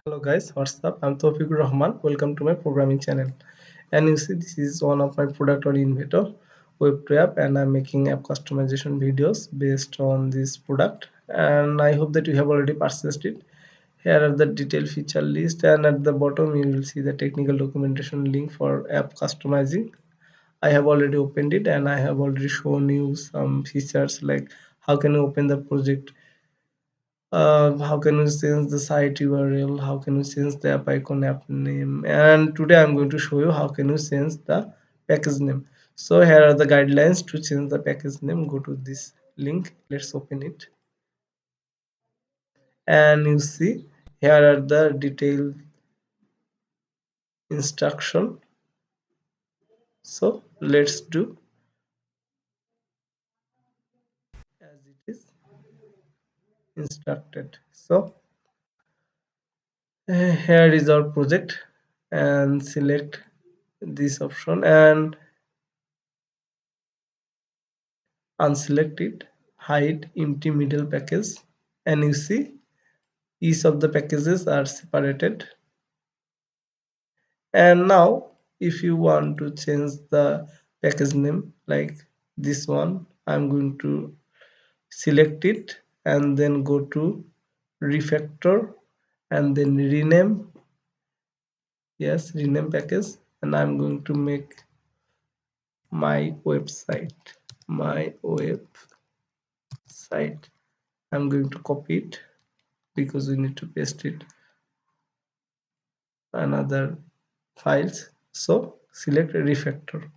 Hello guys, what's up? I'm Taufiqur Rahman. Welcome to my programming channel. And you see, this is one of my product or innovator web to app, and I'm making app customization videos based on this product. And I hope that you have already purchased it. Here are the detailed feature list, and at the bottom you will see the technical documentation link for app customizing. I have already opened it, and I have already shown you some features like how can you open the project, how can you change the site URL, how can you change the app icon, app name, and today I'm going to show you how can you change the package name. So here are the guidelines to change the package name. Go to this link, let's open it, and you see here are the detailed instruction. So let's do as it is instructed. So here is our project, and select this option and unselect it, hide empty middle package, and you see each of the packages are separated. And now if you want to change the package name like this one, I'm going to select it and then go to refactor and then rename. Yes, rename package, and I'm going to make my website, my website. I'm going to copy it because we need to paste it another files. So select refactor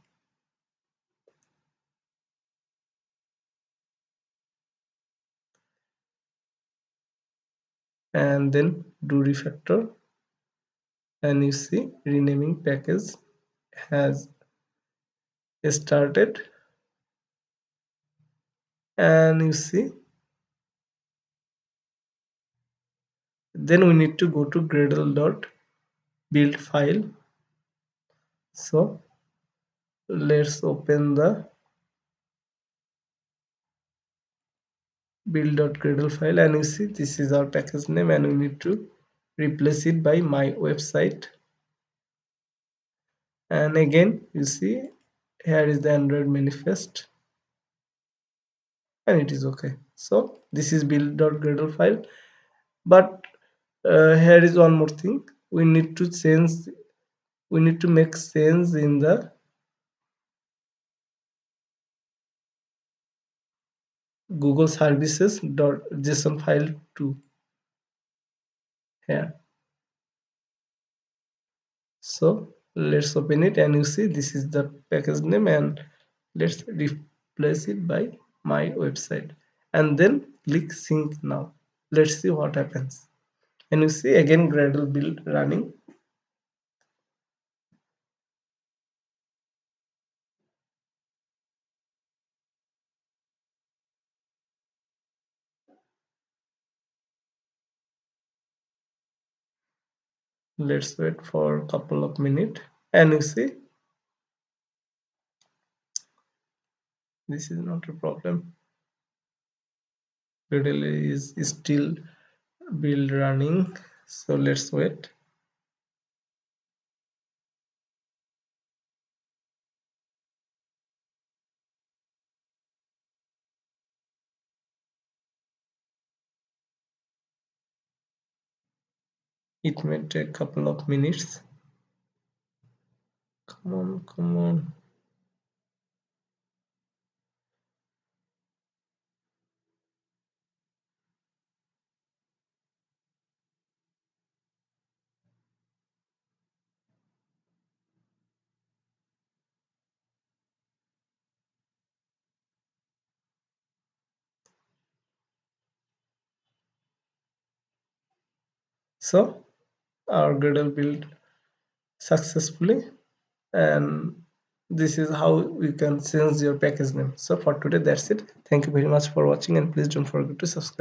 and then do refactor, and you see renaming package has started, and you see then we need to go to gradle.build file. So let's open the build.gradle file, and you see this is our package name, and we need to replace it by my website. And again you see here is the Android manifest, and it is okay. So this is build.gradle file, but here is one more thing. We need to make change in the Google services.json file too here. So let's open it, and you see this is the package name, and let's replace it by my website and then click sync now. Let's see what happens, and you see again Gradle build running. Let's wait for a couple of minutes, and you see this is not a problem. Gradle is still build running, so let's wait. It may take a couple of minutes. Come on, come on. So our Gradle build successfully, and this is how you can change your package name. So for today that's it. Thank you very much for watching, and please don't forget to subscribe.